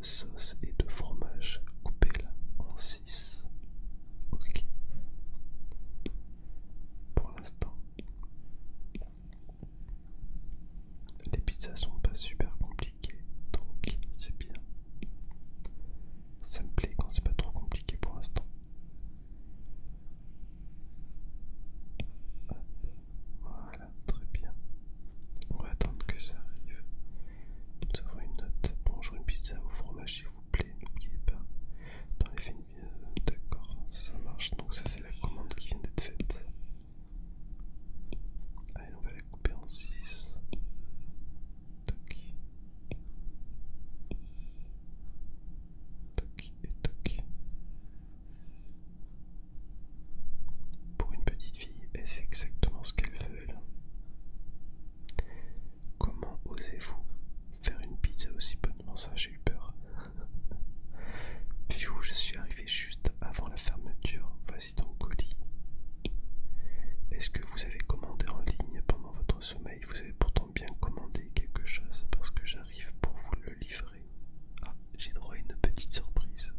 sauce et de fromage. Coupez-la en 6. Ok. Pour l'instant, les pizzas sont pas super compliquées, donc c'est bien. Ça me plaît quand c'est pas trop compliqué pour l'instant. Hop, voilà, très bien. On va attendre que ça arrive. Nous avons une note. Bonjour, une pizza au fromage s'il vous plaît, n'oubliez pas. Dans les films, d'accord, ça marche. Donc ça c'est la commande qui vient d'être faite. Allez, on va la couper en 6. Toc. Toc et toc. Pour une petite fille, elle sait exactement ce qu'elle veut, elle. Comment osez-vous faire une pizza aussi bonnement? Ça, j'ai eu peur. Puis je suis arrivé juste avant la fermeture. Voici ton colis. Est-ce que vous avez commandé en ligne pendant votre sommeil? Vous avez pourtant bien commandé quelque chose parce que j'arrive pour vous le livrer. Ah, j'ai droit à une petite surprise.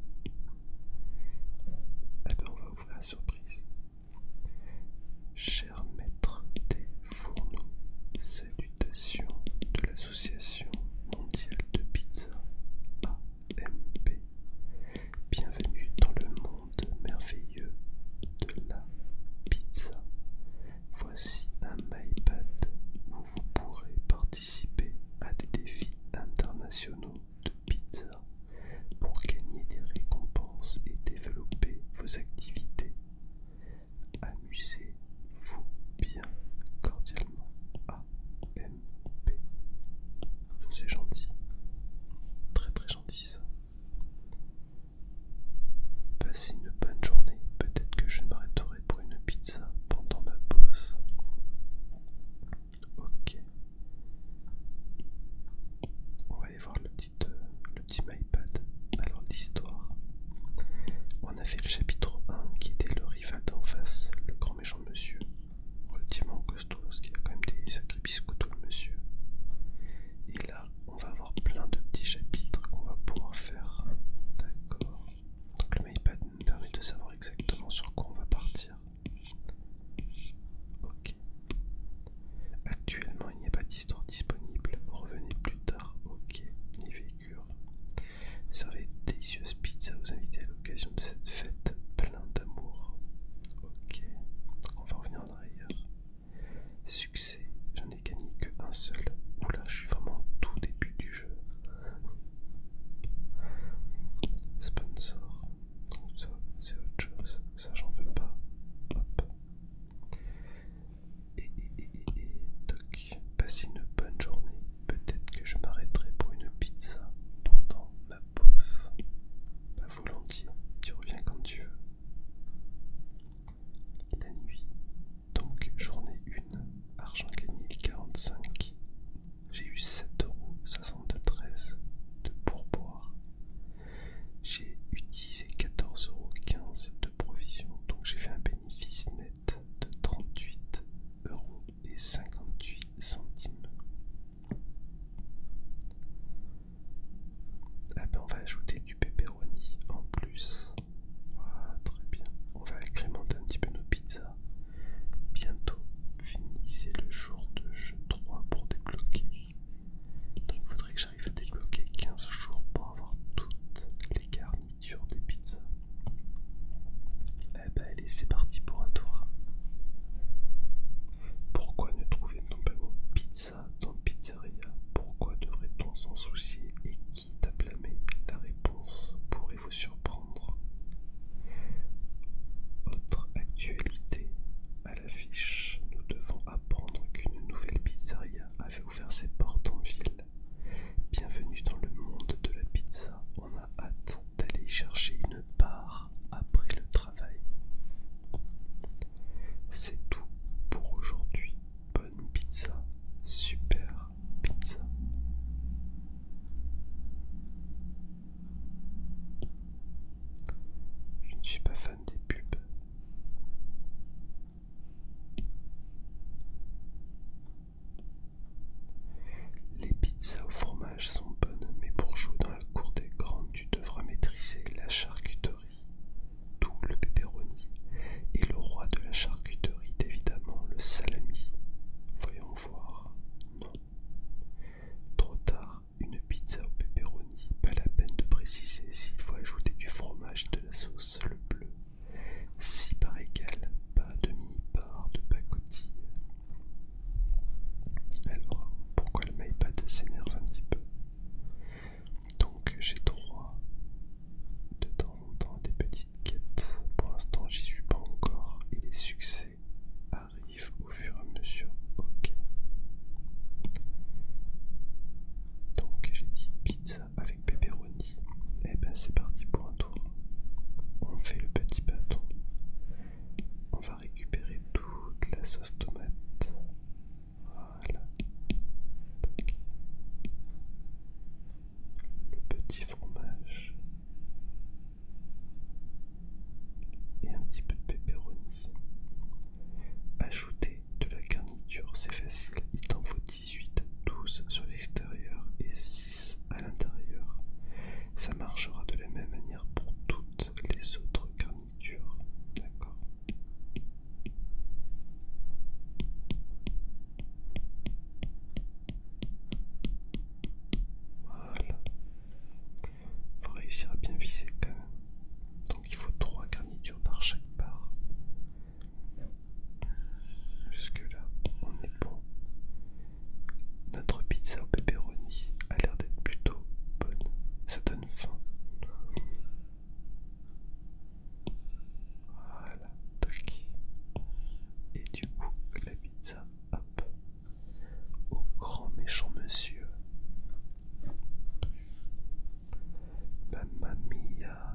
Eh ben, on va ouvrir la surprise. Cher maître des fourneaux, salutations de l'association mondiale de pizza AMP. Bienvenue dans le monde merveilleux de la pizza. Voici un MyPad où vous pourrez participer à des défis internationaux de pizza pour gagner des récompenses et développer vos activités. Amusez-vous bien. Cordialement, AMP. C'est gentil. Très très gentil ça. Passez une bonne journée. Peut-être que je m'arrêterai pour une pizza pendant ma pause. Ok. On va aller voir le petit MyPad. Alors l'histoire. On a fait le chapitre 1 qui était le rival d'en face, le grand méchant monsieur. Relativement costaud parce qu'il a quand même des sacrés biscottos le monsieur. Et là, on va avoir plein de petits chapitres qu'on va pouvoir faire. D'accord. Donc le MyPad me permet de savoir exactement sur quoi on va partir. Ok. Actuellement, il n'y a pas d'histoire disponible. Revenez plus tard. Ok. Nivécure. Servez de délicieuses pizzas aux invités à l'occasion de cette fête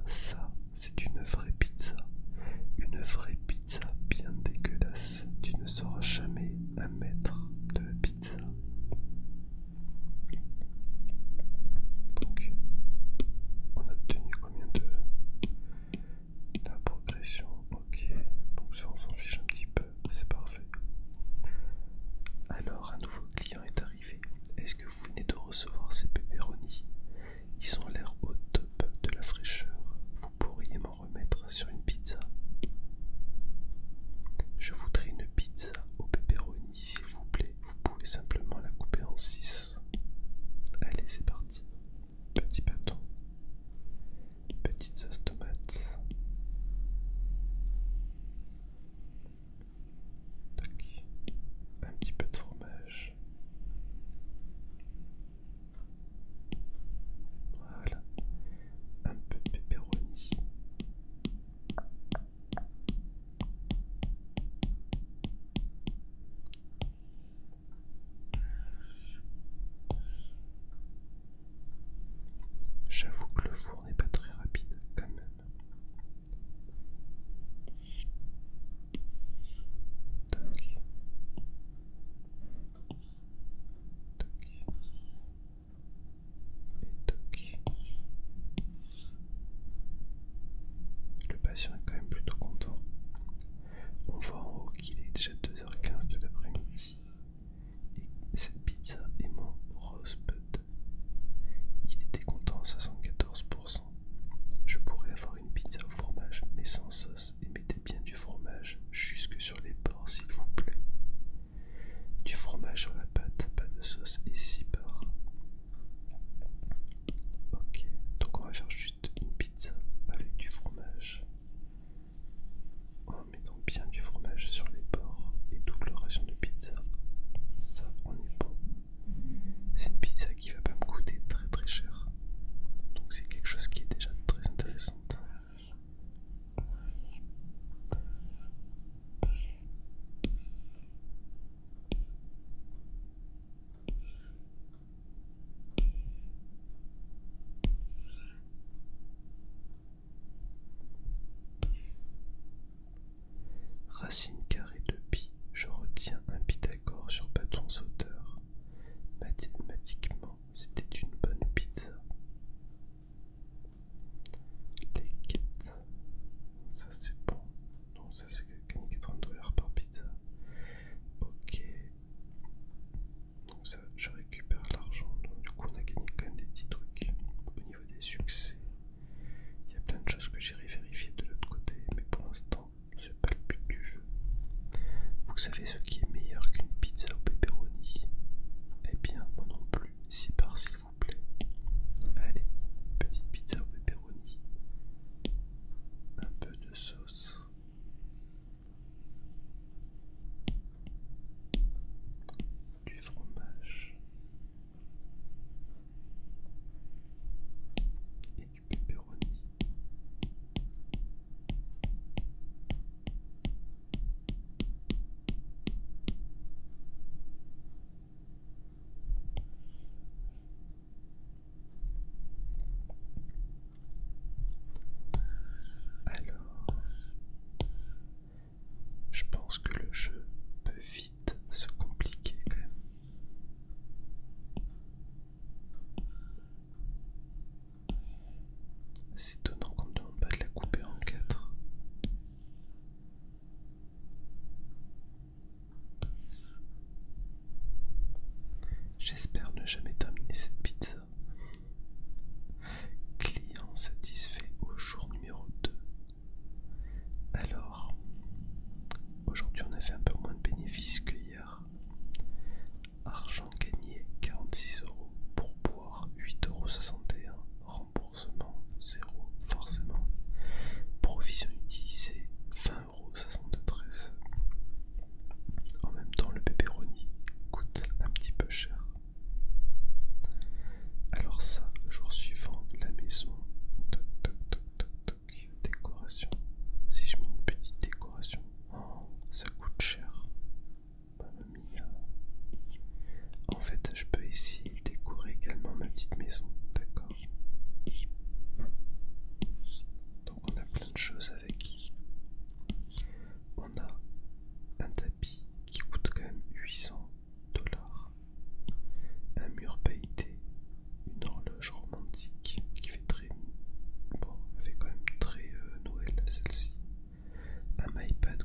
ça, c'est une vraie pizza. Une vraie pizza bien dégueulasse. Tu ne sauras jamais un maître de la pizza. Donc, on a obtenu combien de la progression? Ok, donc ça on s'en fiche un petit peu, c'est parfait. Alors, un nouveau client est arrivé. Est-ce que vous venez de recevoir ces pepperonis? Ils ont l'air au top de la fraîcheur. Vous pourriez m'en remettre sur une pizza? Je voudrais une pizza au pepperoni, s'il vous plaît. Vous pouvez simplement la couper en 6. Allez, c'est parti. Petit bâton. Petite sauce tomate. Tac. Un petit peu de fromage. Voilà. Un peu de pepperoni. J'avoue que le four n'est pas très rapide quand même. Tac. Tac. Et toc. Le patient est quand même plutôt content. On voit en haut qu'il est déjà 2h15 de l'après-midi. Et cette pizza est mon rosebud. Il était content à 74%. Je pourrais avoir une pizza au fromage mais sans sauce et mettez bien du fromage jusque sur les bords s'il vous plaît. Du fromage sur la pâte, pas de sauce et 6 parts. Ok, donc on va faire juste une pizza avec du fromage. En mettant bien du fromage sur les bords et double ration de pizza. Ça, on est bon. C'est une pizza qui va pas me coûter très très cher. Donc c'est quelque chose qui est déjà très intéressant. Racine carrée de pi, je retiens un Pythagore sur bâton sauteur. Mathématiquement, c'était une bonne pizza. Les quêtes, ça c'est bon. Non, ça c'est gagner 80 $ par pizza. Ok. Donc ça, je récupère l'argent. Donc du coup, on a gagné quand même des petits trucs. Au niveau des succès, il y a plein de choses que j'irai vérifier de l'autre côté, mais pour l'instant, c'est pas le but du jeu. de choses avec. On a un tapis qui coûte quand même 800 $, un mur pailleté, une horloge romantique qui fait très bon, elle fait quand même très Noël celle-ci, un MyPad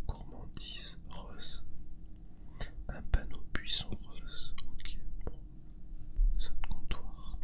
gourmandise rose, un panneau buisson rose, ok, bon, ça de comptoir,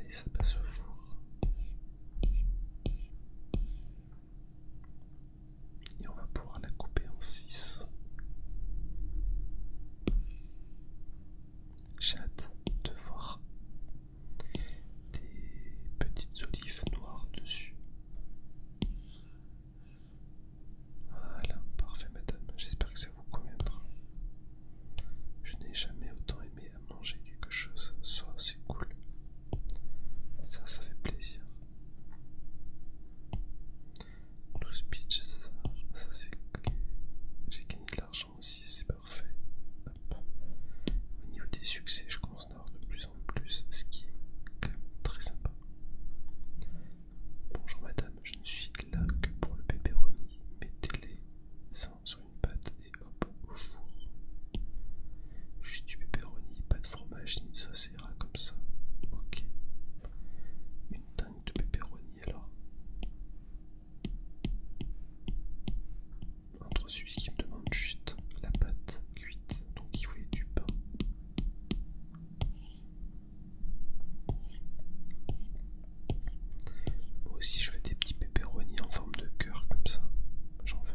Allez, ça passe au four. Et on va pouvoir la couper en 6. J'ai hâte de voir des petites olives noires dessus. Voilà, parfait madame, j'espère que ça vous conviendra. Je n'ai jamais autant aimé à manger quelque chose, ça c'est cool. Ça fait plaisir. 12 pitchs, ça c'est cool. J'ai gagné de l'argent aussi, c'est parfait. Hop. Au niveau des succès, je commence à en avoir de plus en plus, ce qui est quand même très sympa. Bonjour madame, je ne suis là que pour le pepperoni. Mettez-les sur une pâte et hop au four. Juste du pepperoni, pas de fromage ni de sauce, ça ira comme ça. Ok. Une dingue de pepperoni alors. Entre celui qui me demande juste la pâte cuite, donc il voulait du pain. Moi aussi je veux des petits pepperoni en forme de cœur comme ça. J'en veux.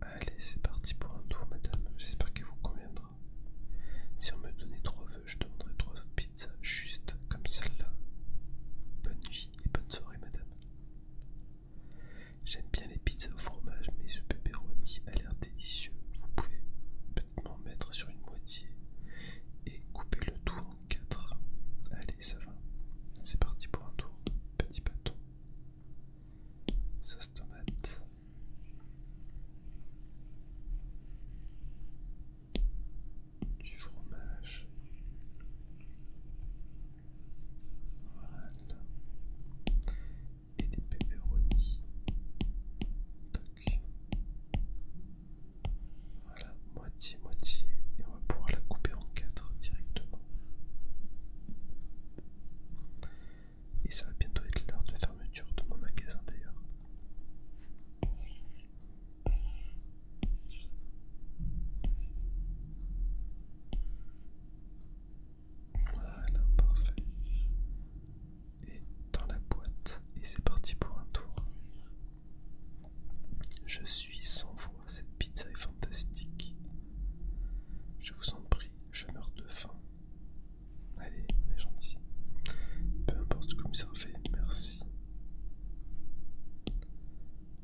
Allez, c'est parti pour un tour, madame. J'espère qu'elle vous conviendra. Si on me donnait 3 vœux, je demanderais 3 autres pizzas juste comme celle-là. Bonne nuit et bonne soirée, madame. J'aime bien les pizzas au fromage, mais ce pepperoni a l'air délicieux. Vous pouvez peut-être m'en mettre sur une moitié et couper le tout en 4. Allez, ça va. C'est parti pour un tour. Petit bâton. Sauce tomate. Du fromage. Voilà. Et des pepperonis. Toc. Voilà, moitié, et on va pouvoir la couper en 4 directement. Et ça va bientôt être l'heure de fermeture de mon magasin d'ailleurs. Voilà, parfait. Et dans la boîte, et c'est parti pour un tour. Je suis sans voix, cette pizza est fantastique. Je vous en prie, je meurs de faim. Allez, on est gentil. Peu importe ce que ça fait, merci.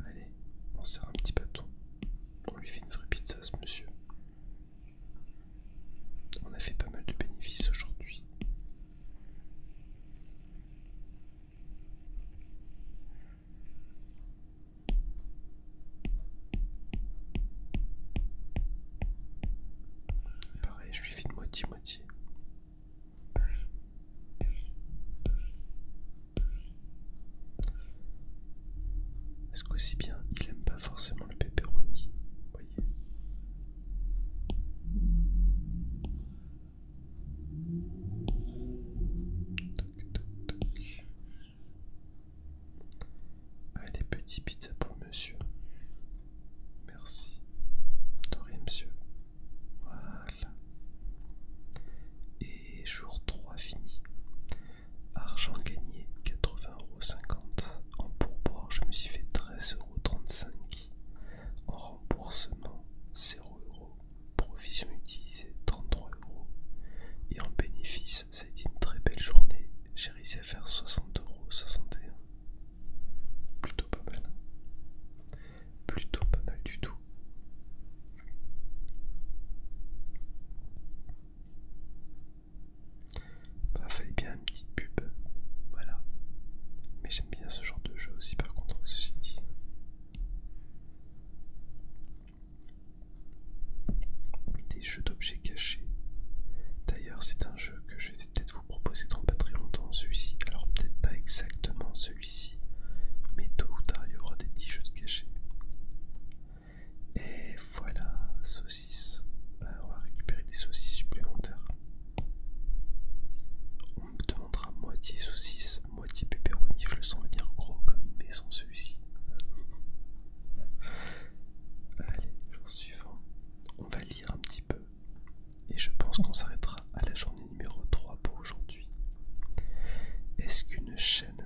Allez, on sert un petit bâton. On lui fait une vraie pizza, ce monsieur. On a fait pas mal de bénéfices aujourd'hui. Pareil, je lui fais une moitié-moitié. Est-ce qu'aussi bien, il aime pas forcément le pepperoni, vous voyez. Toc, toc, toc. Allez, petit pizza pour monsieur. Merci. De rien, monsieur. Voilà. Et jour 3 fini. Argent gagné 80,50 €. En pourboire, je me suis fait 13,35 €. chaîne